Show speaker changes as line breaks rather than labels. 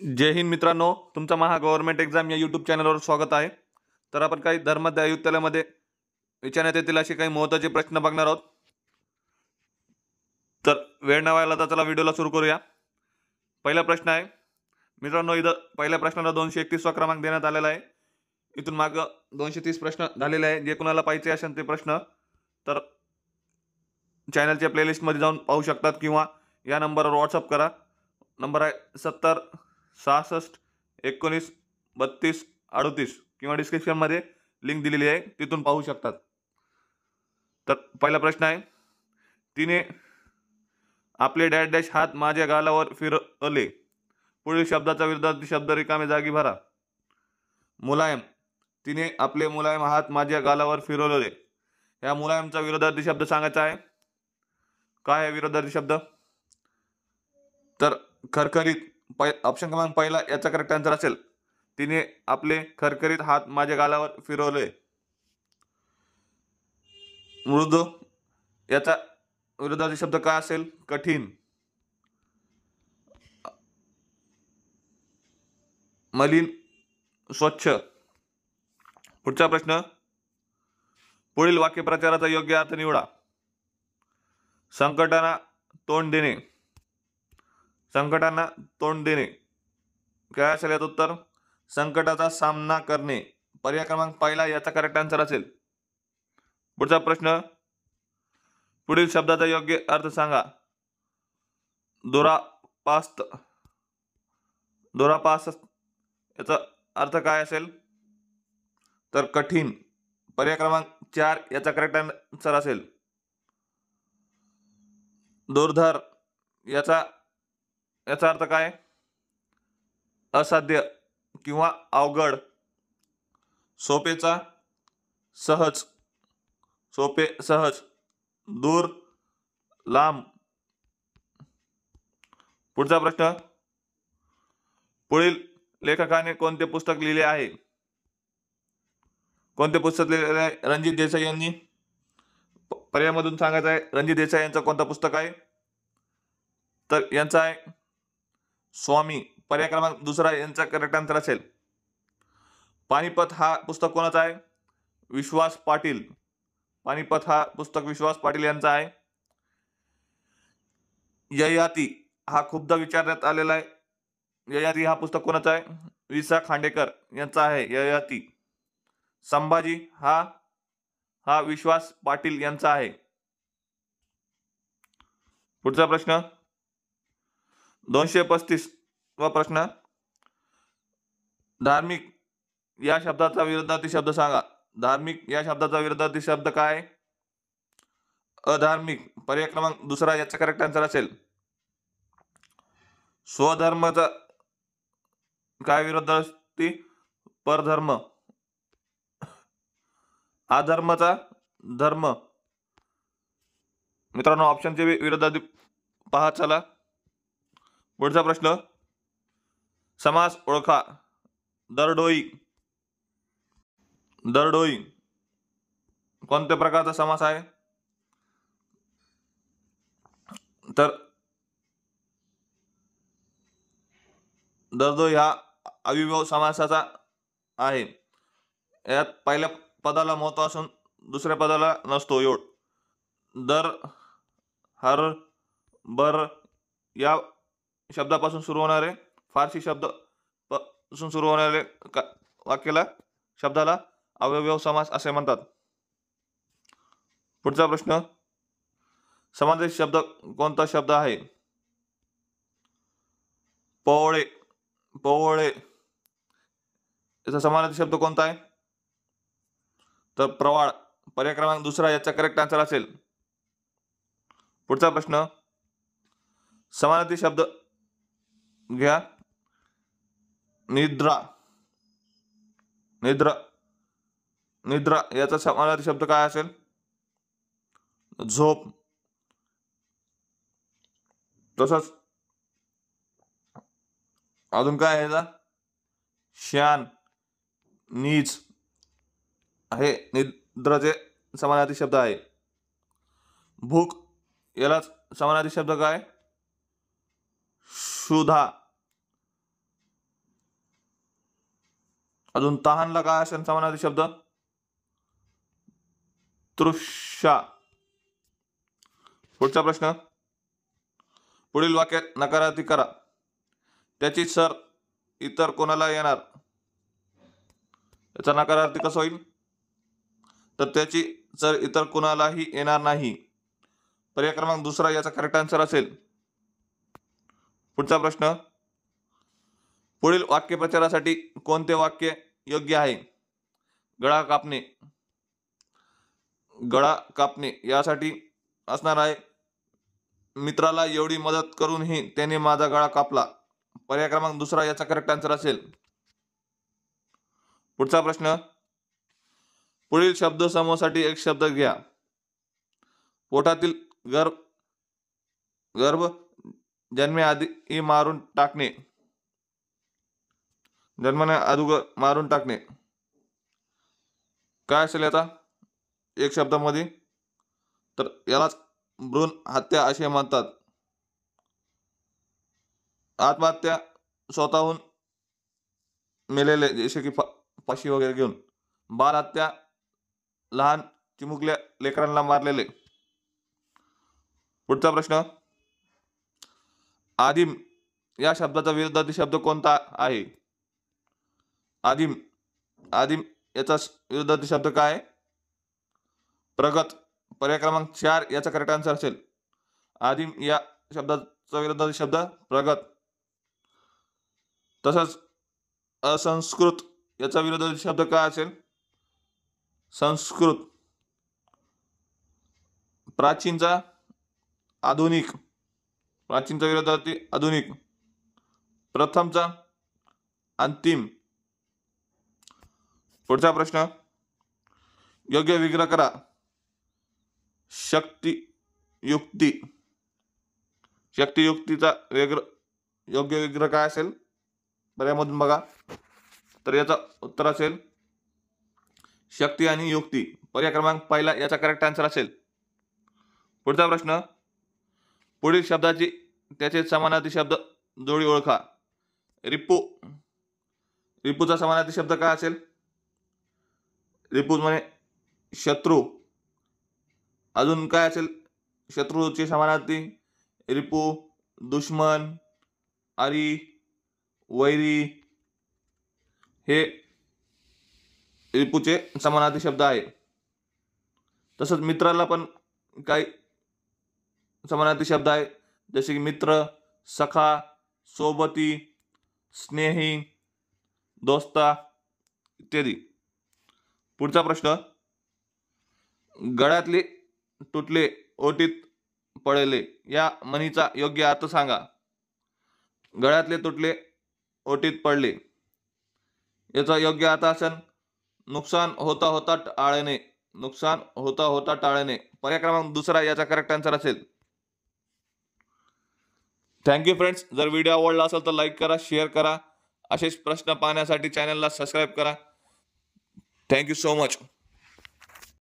जय हिंद मित्रांनो, तुमचा महा government exam या यूट्यूब चॅनलवर स्वागत आहे. तर आपण काही धर्मादाय आयुक्तालयामध्ये विचारण्यात येतील असे काही महत्त्वाचे प्रश्न बघणार आहोत. तर वेळ न व्हायला तर चला व्हिडिओला सुरू करूया. पहिला प्रश्न आहे मित्रांनो, इथं पहिल्या प्रश्नाला 231वा क्रमांक देण्यात आलेला आहे. इथून मागं 230 प्रश्न झालेले आहे. जे कोणाला पाहिजे असेल ते प्रश्न तर चॅनलच्या प्लेलिस्टमध्ये जाऊन पाहू शकतात किंवा या नंबरवर व्हॉट्सअप करा. नंबर आहे 70 66 19 32 38 किंवा डिस्क्रिप्शनमध्ये लिंक दिलेली आहे, तिथून पाहू शकतात. तर पहिला प्रश्न आहे, तिने आपले डॅश डॅश हात माझ्या गालावर फिरवले. पुढील शब्दाचा विरुद्धार्थी शब्द रिकामे जागी भरा. मुलायम. तिने आपले मुलायम हात माझ्या गालावर फिरवले. या मुलायमचा विरुद्धार्थी शब्द सांगायचा आहे. काय आहे विरुद्धार्थी शब्द? तर खरखरीत. ऑप्शन क्रमांक पहिला याचा करेक्ट आन्सर असेल. तिने आपले खरखरीत हात माझ्या गालावर फिरवले. मृदू याचा विरुद्धार्थी शब्द काय असेल? कठीण. मलिन, स्वच्छ. पुढचा प्रश्न, पुढील वाक्यप्रचाराचा योग्य अर्थ निवडा. संकटांना तोंड देणे. संकटांना तोंड देणे काय असेल याचं उत्तर? संकटाचा सामना करणे. पर्याय क्रमांक पहिला याचा करेक्ट आन्सर असेल. पुढचा प्रश्न, पुढील शब्दाचा योग्य अर्थ सांगा. दुरापास्त. दुरापास्त याचा अर्थ काय असेल? तर कठीण. पर्याय क्रमांक 4 याचा करेक्ट आन्सर असेल. दुर्धर याचा अर्थ काय? असाध्य किंवा अवघड. सोपेचा सहज. सोपे, सहज. दूर, लांब. पुढचा प्रश्न, पुढील लेखकाने कोणते पुस्तक लिहिले आहे? कोणते पुस्तक लिहिलेले आहे? रणजित देसाई यांनी. पर्यायामधून सांगायचं आहे रणजित देसाई यांचं कोणतं पुस्तक आहे? तर यांचा आहे स्वामी. पर्याय क्रमांक दुसरा यांचा करेक्ट आन्सर असेल. पानिपत हा पुस्तक कोणाचा आहे? विश्वास पाटील. पानिपत हा पुस्तक विश्वास पाटील यांचा आहे. ययाती हा खूपदा विचारण्यात आलेला आहे. ययाती हा पुस्तक कोणाचा आहे? विसा खांडेकर यांचा आहे ययाती. संभाजी हा विश्वास पाटील यांचा आहे. पुढचा प्रश्न, 235 वा प्रश्न, धार्मिक या शब्दाचा विरुद्धार्थी शब्द सांगा. धार्मिक या शब्दाचा विरुद्धार्थी शब्द काय? अधार्मिक. पर्याय क्रमांक दुसरा याचा करेक्ट आन्सर असेल. स्वधर्माचा काय विरुद्धार्थी? परधर्म. अधर्माचा धर्म. मित्रांनो, ऑप्शनचे विरुद्धार्थी पहा चला. पुढचा प्रश्न, समास ओळखा. दरडोई. दरडोई कोणत्या प्रकारचा समास आहे? तर दरडोई हा अविभाव समासाचा आहे. यात पहिल्या पदाला महत्व असून दुसऱ्या पदाला नसतो. दर, हर, बर या शब्दापासून सुरू होणारे, फारसी शब्द पासून सुरू होणारे वाक्याला, शब्दाला अव्ययभाव समास असे म्हणतात. पुढचा प्रश्न, समानार्थी शब्द कोणता शब्द आहे? पोवळे. पोवळे याचा समानार्थी शब्द कोणता आहे? तर प्रवाळ. पर्याय क्रमांक दुसरा याचा करेक्ट आन्सर असेल. पुढचा प्रश्न, समानार्थी शब्द घ्या. निद्रा. निद्रा. निद्रा याचा समानार्थी शब्द काय असेल? झोप. तसंच अजून काय आहे? शान, नीच हे निद्राचे समानार्थी शब्द आहे. भूक याला समानार्थी शब्द काय? क्षुधा. अजून तहानला काय असेल समानार्थी शब्द? तृषा. पुढचा प्रश्न, पुढील वाक्यात नकारार्थी करा. त्याची सर इतर कोणाला येणार? याचा नकारार्थी कसं होईल? तर त्याची सर इतर कोणालाही येणार नाही. पर्याय क्रमांक दुसरा याचा करेक्ट आन्सर असेल. पुढचा प्रश्न, पुढील वाक्यप्रचारासाठी कोणते वाक्य योग्य आहे? गळा कापणे. गळा कापणे यासाठी असणार आहे, मित्राला एवढी मदत करूनही त्याने माझा गळा कापला. पर्याय क्रमांक दुसरा याचा करेक्ट आन्सर असेल. पुढचा प्रश्न, पुढील शब्दसमूहासाठी एक शब्द घ्या. पोटातील गर्भ जन्माआधी मारून टाकणे. जन्मण्या अगोदर मारून टाकणे काय असेल याचा एक शब्दामध्ये? तर यालाच भ्रूण हत्या असे म्हणतात. आत्महत्या स्वतःहून मेलेले, जसे की फाशी वगैरे घेऊन. बाल हत्या लहान चिमुकल्या लेकरांना मारलेले. पुढचा प्रश्न, आदिम या शब्दाचा विरुद्धार्थी शब्द कोणता आहे? आदिम. आदिम याचा विरुद्धार्थी शब्द काय आहे? प्रगत. पर्याय क्रमांक 4 याचा करेक्ट आन्सर असेल. आदिम या शब्दाचा विरुद्धार्थी शब्द प्रगत. तसंच असंस्कृत याचा विरुद्धार्थी शब्द काय असेल? संस्कृत. प्राचीनचा आधुनिक. प्राचीनचा विरुद्धार्थी आधुनिक. प्रथमचा अंतिम. पुढचा प्रश्न, योग्य विग्रह करा. शक्तियुक्ती. शक्तियुक्तीचा योग्य विग्रह काय असेल? पर्यायामधून बघा. तर याचा उत्तर असेल शक्ती आणि युक्ती. पर्याय क्रमांक पहिला याचा करेक्ट आन्सर असेल. पुढचा प्रश्न, पुढील शब्दाची त्याचे समानार्थी शब्द जोडी ओळखा. रिपू. रिपूचा समानार्थी शब्द काय असेल? रिपू म्हणजे शत्रू. अजून काय असेल शत्रूचे समानार्थी? रिपू, दुश्मन, आरी, वैरी हे रिपूचे समानार्थी शब्द आहे. तसंच मित्राला पण काही समानार्थी शब्द आहे, जसे की मित्र, सखा, सोबती, स्नेही, दोस्ता इत्यादी. पुढचा प्रश्न, गळ्यातले तुटले ओटीत पडले या म्हणीचा योग्य अर्थ सांगा. गळ्यातले तुटले ओटीत पडले याचा योग्य अर्थ असेल नुकसान होता होता टाळणे. नुकसान होता होता टाळणे. पर्याय क्रमांक दुसरा याचा करेक्ट आन्सर असेल. Thank you friends. जर व्हिडिओ आवडला असेल तर लाईक करा, शेअर करा. असेच प्रश्न पाहण्यासाठी चॅनलला सबस्क्राईब करा. Thank you so much.